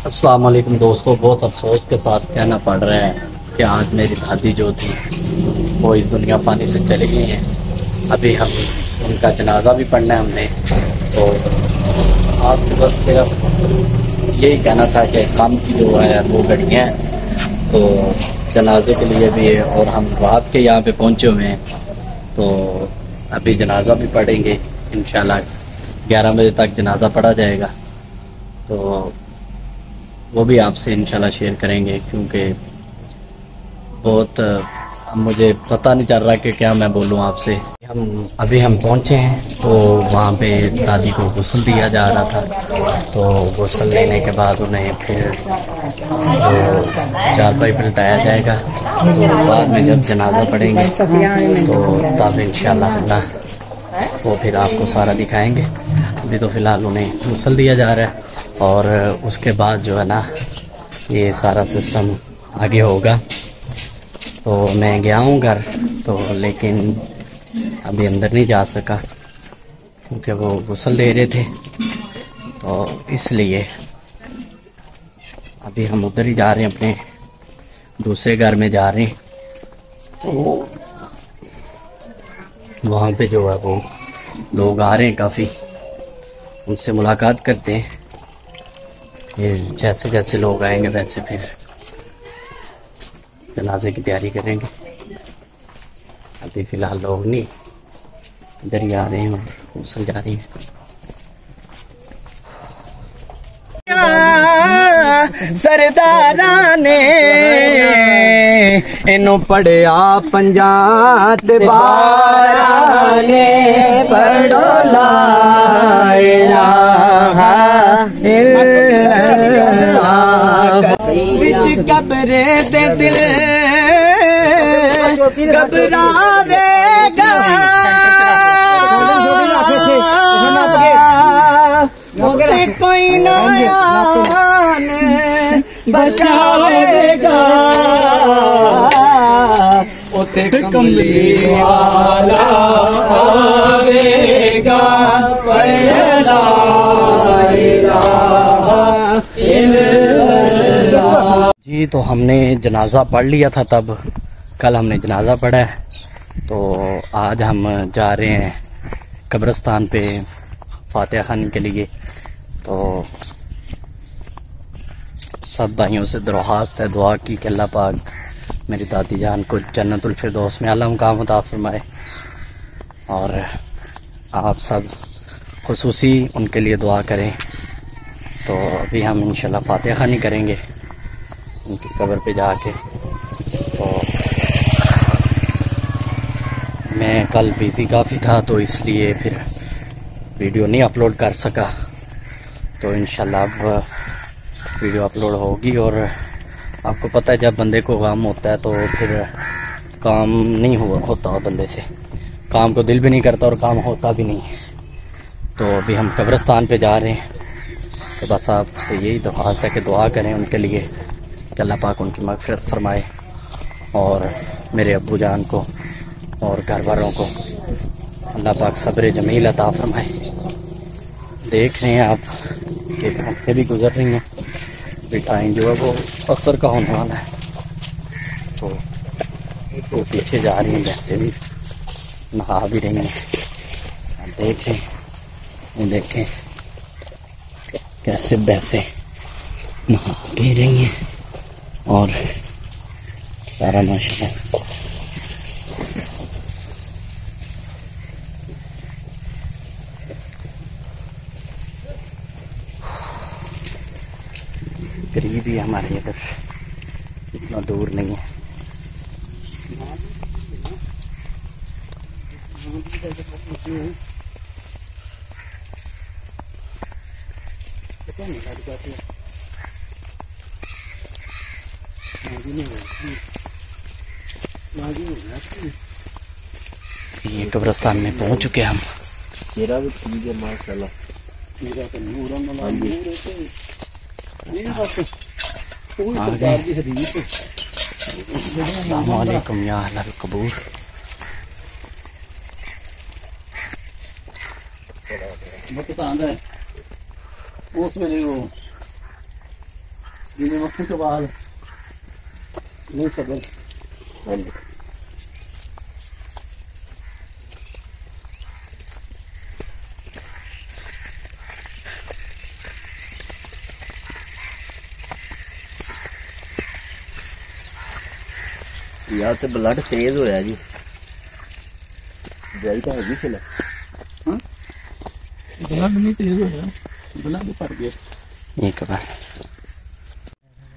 अस्सलाम वालेकुम दोस्तों, बहुत अफसोस के साथ कहना पड़ रहा है कि आज मेरी दादी जो थी वो इस दुनिया फानी से चली गई हैं। अभी हम उनका जनाजा भी पढ़ना है हमने। तो आपसे बस सिर्फ यही कहना था कि काम की जो है वो घटियाँ हैं, तो जनाजे के लिए भी है और हम रात के यहाँ पे पहुँचे हुए हैं। तो अभी जनाजा भी पढ़ेंगे इंशाल्लाह। 11 बजे तक जनाजा पढ़ा जाएगा, तो वो भी आपसे इंशाल्लाह शेयर करेंगे, क्योंकि बहुत मुझे पता नहीं चल रहा कि क्या मैं बोलूँ आपसे। हम पहुँचे हैं, तो वहाँ पे दादी को गुस्ल दिया जा रहा था। तो गुस्ल लेने के बाद उन्हें फिर जो चारपाई पर बिठाया जाएगा, तो बाद में जब जनाजा पढ़ेंगे तो तब इंशाल्लाह अल्लाह वो फिर आपको सारा दिखाएंगे। अभी तो फ़िलहाल उन्हें गुस्ल दिया जा रहा है और उसके बाद जो है ना ये सारा सिस्टम आगे होगा। तो मैं गया हूँ घर, तो लेकिन अभी अंदर नहीं जा सका क्योंकि वो गुस्ल दे रहे थे, तो इसलिए अभी हम उधर ही जा रहे हैं, अपने दूसरे घर में जा रहे हैं। तो वहाँ पे जो है वो लोग आ रहे हैं काफ़ी, उनसे मुलाकात करते हैं। फिर जैसे जैसे लोग आएंगे वैसे फिर जनाजे की तैयारी करेंगे। अभी फ़िलहाल लोग नहीं, इधर ही आ रहे हैं और गुस्ल जा रही है। सरदारा ने इनू पढ़िया पंजात बारा ने पढ़ो ला इलाहा इल्लल्लाह। विच कब्रे दे दिल घबरावेगा, मोते कोई ना बचावेगा, उते कमली वाला आवेगा। पढ़ला इलाहा इल्लल्लाह। जी, तो हमने जनाजा पढ़ लिया था, तब कल हमने जनाजा पढ़ा है। तो आज हम जा रहे हैं कब्रिस्तान पे फातिहा खानी के लिए। तो सब भाइयों से दरख्वास्त है दुआ की कि अल्लाह पाक मेरी दादी जान को जन्नतुल फिरदौस में आला मुकाम अता फरमाए, और आप सब खुसूसी उनके लिए दुआ करें। तो अभी हम इंशाल्लाह फातिहा खानी करेंगे उनकी कब्र पे जाके। तो मैं कल बिज़ी काफ़ी था, तो इसलिए फिर वीडियो नहीं अपलोड कर सका। तो इंशाल्लाह अब वीडियो अपलोड होगी। और आपको पता है जब बंदे को काम होता है तो फिर काम नहीं होता बंदे से, काम को दिल भी नहीं करता और काम होता भी नहीं। तो अभी हम कब्रिस्तान पे जा रहे हैं, तो बस आपसे यही दरख्वास्त है कि दुआ करें उनके लिए कि अल्लाह पाक उनकी मग़फ़िरत फरमाए और मेरे अब्बू जान को और घर वालों को अल्लाह पाक सब्र जमील अता फरमाए। देख रहे हैं आप कि भैंसें भी गुजर रही हैं, टाइम जो है वो असर का होने वाला है। तो पीछे जा रही हैं भैंसें भी, नहा भी रही हैं। देखें कैसे भैंसें नहा भी रही हैं और सारा माशाल्लाह। करीब ही हमारे इधर, इतना दूर नहीं है। ये कब्रिस्तान में पहुंच चुके हम। अस्सलाम वालेकुम या अहलल कबूर। उस वेले वो जिन्हें वक्त के बाद नहीं खबर। यार तो ब्लड तेज होया जी, जल तो हैगी सी ब्लड नहीं तेज हो गया, ब्लड फट गया। एक बार